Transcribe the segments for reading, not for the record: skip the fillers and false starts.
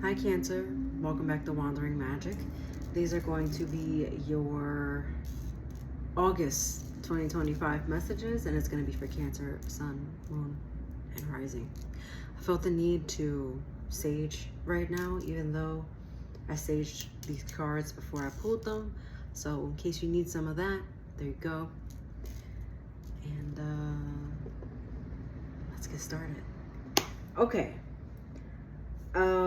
Hi Cancer, welcome back to Wandering Magic. These are going to be your August 2025 messages, and it's going to be for Cancer, Sun, Moon, and Rising. I felt the need to sage right now, even though I saged these cards before I pulled them. So in case you need some of that, there you go. And let's get started. Okay.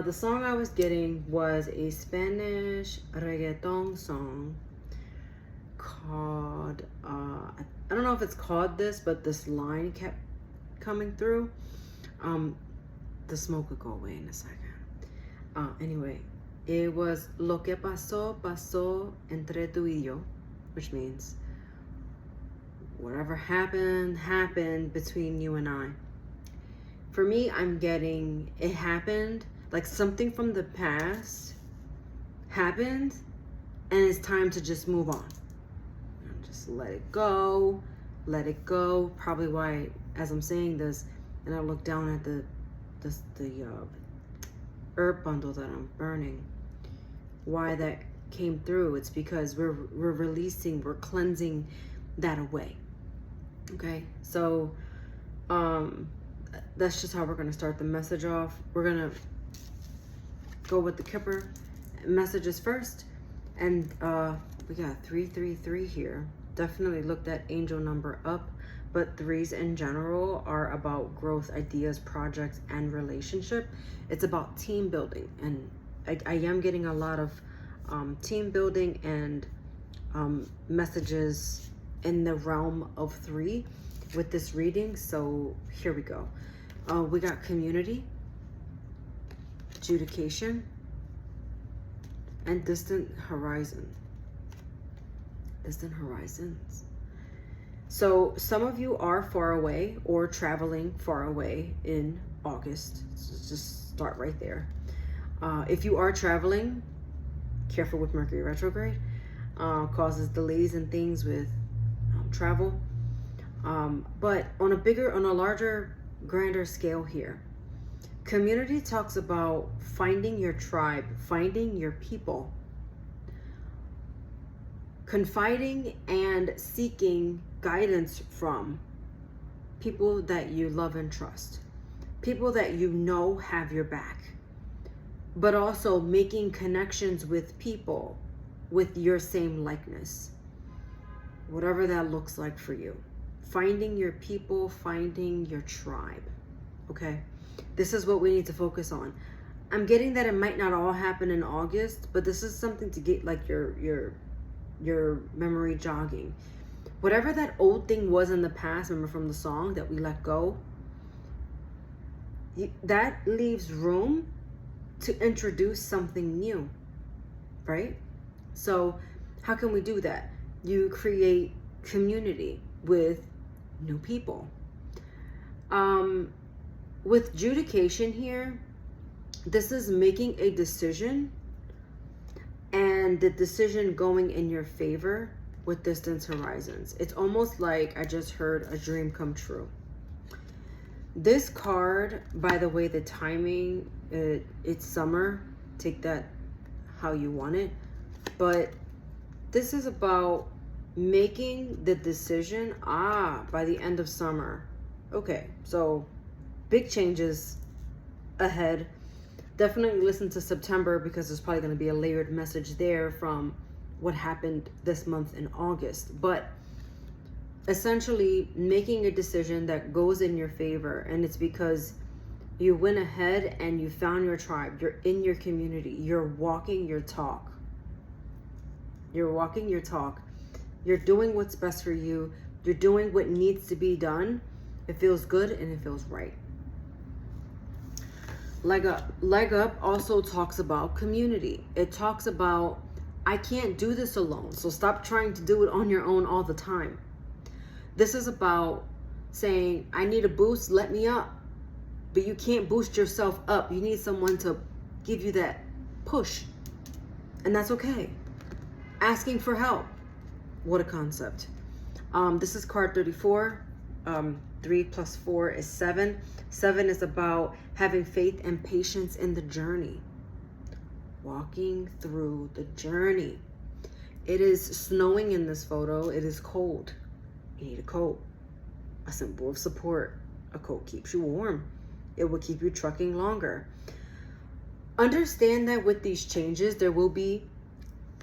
The song I was getting was a Spanish reggaeton song called, I don't know if it's called this, but this line kept coming through. The smoke will go away in a second. Anyway, it was Lo que pasó, pasó entre tú y yo, which means whatever happened, happened between you and I. For me, I'm getting, it happened, like something from the past happened, and it's time to just move on. Just let it go, let it go. Probably why, as I'm saying this, and I look down at the herb bundle that I'm burning, why that came through, it's because we're releasing, we're cleansing that away. Okay, so, that's just how we're going to start the message off. We're going to go with the Kipper messages first. And we got 333 here. Definitely look that angel number up. But threes in general are about growth, ideas, projects, and relationship. It's about team building. And I am getting a lot of team building and messages in the realm of three with this reading. So here we go. We got community, adjudication, and distant horizon. Distant horizons. So some of you are far away or traveling far away in August. So just start right there. If you are traveling, careful with Mercury retrograde. Causes delays and things with travel. But on a larger, grander scale here, community talks about finding your tribe, finding your people, confiding and seeking guidance from people that you love and trust, people that you know have your back, but also making connections with people with your same likeness, whatever that looks like for you. Finding your people, finding your tribe. Okay, this is what we need to focus on. I'm getting that it might not all happen in August, but this is something to get like your memory jogging. Whatever that old thing was in the past, remember from the song that we let go, that leaves room to introduce something new, right? So how can we do that? You create community with new people. With adjudication here, this is making a decision and the decision going in your favor with distant horizons. It's almost like I just heard a dream come true. This card, by the way, the timing, it's summer. Take that how you want it. But this is about making the decision by the end of summer. Okay, so big changes ahead. Definitely listen to September because there's probably going to be a layered message there from what happened this month in August. But essentially making a decision that goes in your favor, and it's because you went ahead and you found your tribe. You're in your community. You're walking your talk. You're walking your talk. You're doing what's best for you. You're doing what needs to be done. It feels good and it feels right. Leg Up. Leg Up also talks about community. It talks about, I can't do this alone, so stop trying to do it on your own all the time. This is about saying, I need a boost, let me up. But you can't boost yourself up. You need someone to give you that push. And that's okay. Asking for help. What a concept. This is card 34. 3 plus 4 is 7. 7 is about having faith and patience in the journey. walking through the journey. It is snowing in this photo. It is cold. You need a coat, a symbol of support. A coat keeps you warm. It will keep you trucking longer. Understand that with these changes, there will be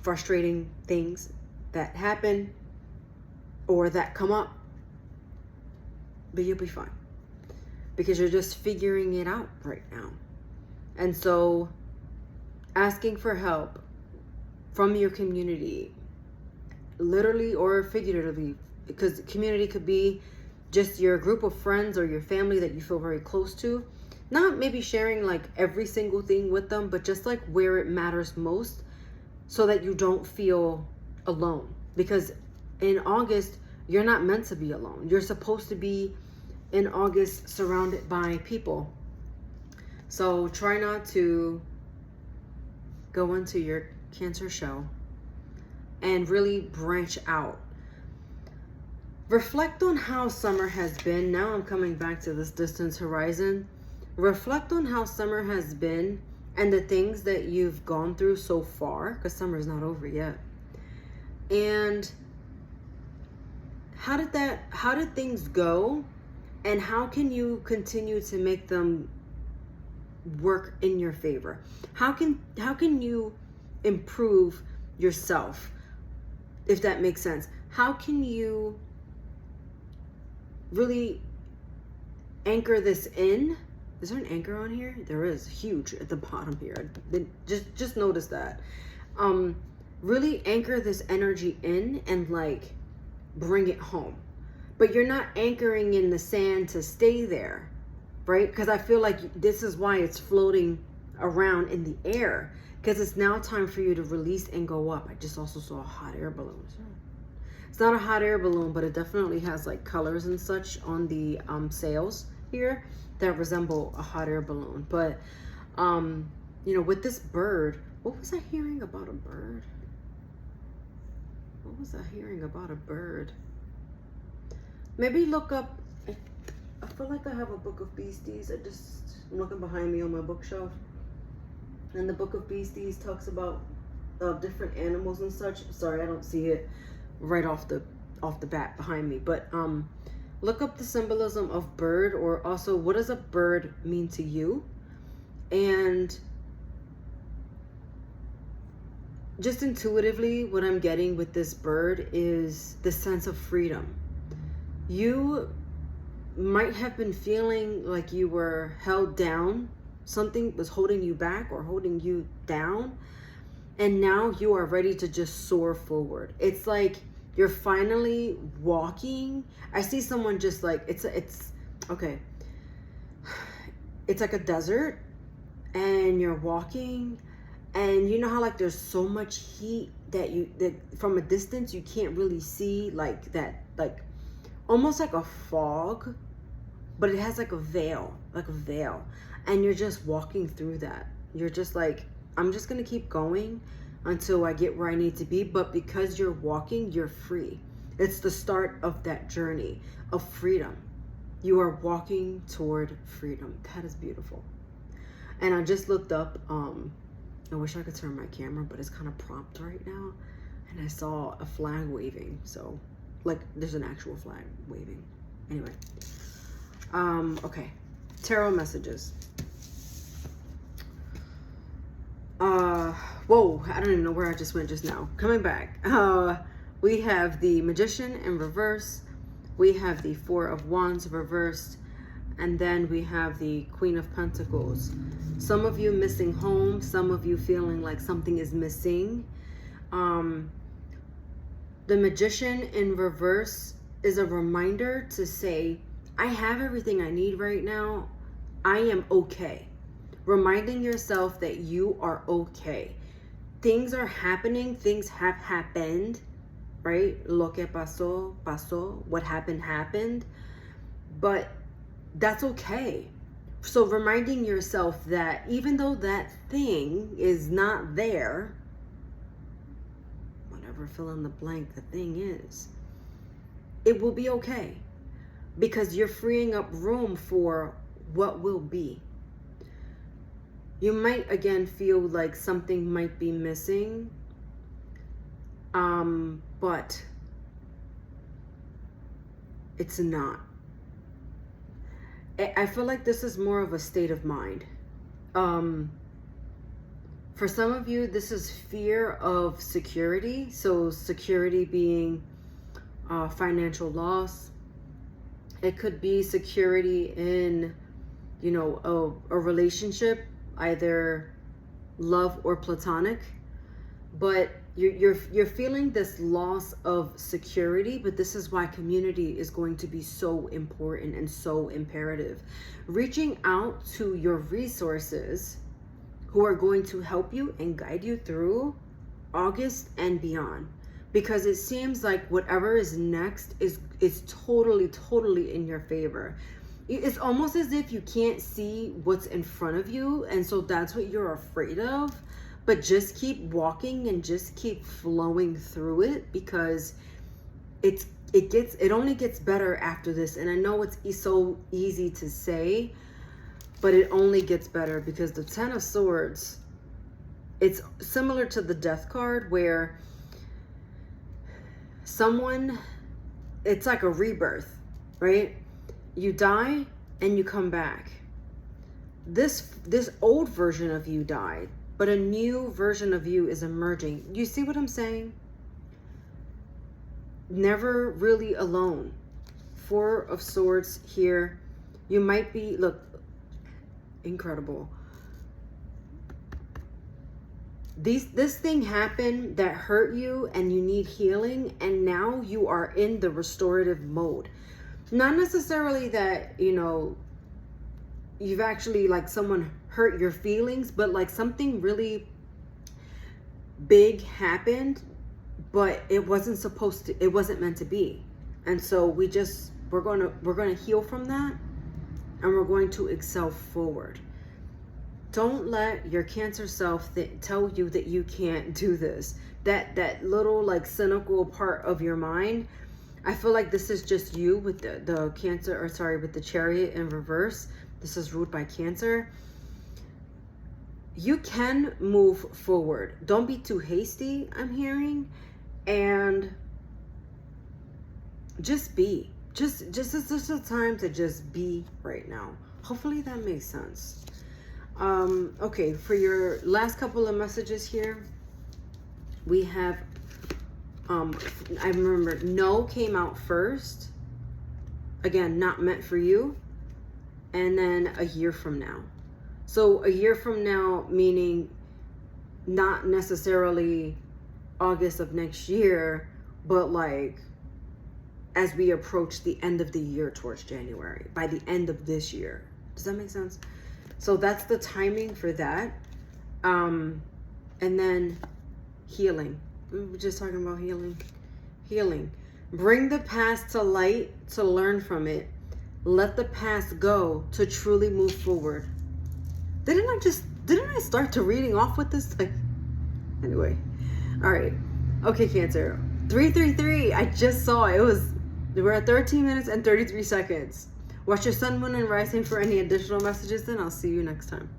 frustrating things that happen or that come up, but you'll be fine because you're just figuring it out right now. And so asking for help from your community, literally or figuratively, because community could be just your group of friends or your family that you feel very close to. Not maybe sharing like every single thing with them, but just like where it matters most so that you don't feel alone. Because in August, you're not meant to be alone. You're supposed to be in August surrounded by people. So try not to go into your Cancer shell and really branch out. Reflect on how summer has been. Now I'm coming back to this distance horizon. Reflect on how summer has been and the things that you've gone through so far, because summer's not over yet. And how did things go? And how can you continue to make them work in your favor? How can you improve yourself, if that makes sense? How can you really anchor this in? Is there an anchor on here? There is, huge at the bottom here. Just notice that. Really anchor this energy in and like bring it home. But you're not anchoring in the sand to stay there, right? Because I feel like this is why it's floating around in the air, because it's now time for you to release and go up. I just also saw a hot air balloon. It's not a hot air balloon, but it definitely has like colors and such on the sails here that resemble a hot air balloon. But you know, with this bird, what was I hearing about a bird? What was I hearing about a bird? Maybe look up, I feel like I have a book of beasties. I'm looking behind me on my bookshelf. And the book of beasties talks about different animals and such. Sorry, I don't see it right off the bat behind me. But look up the symbolism of bird, or also what does a bird mean to you? And just intuitively, what I'm getting with this bird is the sense of freedom. You might have been feeling like you were held down. Something was holding you back or holding you down. And now you are ready to just soar forward. It's like you're finally walking. I see someone just like, it's okay. It's like a desert and you're walking, and you know how like there's so much heat that from a distance you can't really see, like that, like almost like a fog, but it has like a veil, and you're just walking through that. You're just like, I'm just gonna keep going until I get where I need to be. But because you're walking, you're free. It's the start of that journey of freedom. You are walking toward freedom. That is beautiful. And I just looked up, I wish I could turn my camera, but it's kind of prompt right now, and I saw a flag waving. So like there's an actual flag waving. Anyway, okay, tarot messages. Whoa, I don't even know where I just went just now. Coming back, we have the Magician in reverse, we have the Four of Wands reversed, and then we have the Queen of Pentacles. Some of you missing home, some of you feeling like something is missing. The Magician in reverse is a reminder to say, I have everything I need right now. I am okay. Reminding yourself that you are okay. Things are happening. Things have happened, right? Lo que pasó, pasó. What happened, happened. But that's okay. So reminding yourself that even though that thing is not there, whatever fill in the blank the thing is, it will be okay, because you're freeing up room for what will be. You might again feel like something might be missing, but it's not. I feel like this is more of a state of mind. For some of you, this is fear of security. So security being financial loss. It could be security in, you know, a relationship, either love or platonic. But you're feeling this loss of security, but this is why community is going to be so important and so imperative. Reaching out to your resources who are going to help you and guide you through August and beyond, because it seems like whatever is next is totally in your favor. It's almost as if you can't see what's in front of you, and so that's what you're afraid of. But just keep walking and just keep flowing through it, because it only gets better after this. And I know it's so easy to say, but it only gets better, because the Ten of Swords, it's similar to the Death card, where it's like a rebirth, right? You die and you come back. This old version of you died, but a new version of you is emerging. You see what I'm saying? Never really alone. Four of Swords here. You might be, look, incredible. This thing happened that hurt you and you need healing, and now you are in the restorative mode. Not necessarily that, you know, you've actually, like, someone hurt your feelings, but like something really big happened, but it wasn't meant to be. And so we're going to heal from that, and we're going to excel forward. Don't let your Cancer self tell you that you can't do this. That little, like, cynical part of your mind. I feel like this is just you with the Cancer, or sorry, with the Chariot in reverse. This is ruled by Cancer. You can move forward. Don't be too hasty, I'm hearing. And just be. Just it's just a time to just be right now. Hopefully that makes sense. Okay, for your last couple of messages here, we have, I remember no came out first. Again, not meant for you. And then a year from now. So a year from now, meaning not necessarily August of next year, but like as we approach the end of the year towards January, by the end of this year. Does that make sense? So that's the timing for that. And then healing. We were just talking about healing. Healing. Bring the past to light to learn from it. Let the past go to truly move forward. Didn't I start to reading off with this? Like, anyway. All right. Okay, Cancer. 333. I just saw it. We're at 13 minutes and 33 seconds. Watch your sun, moon, and rising for any additional messages, and I'll see you next time.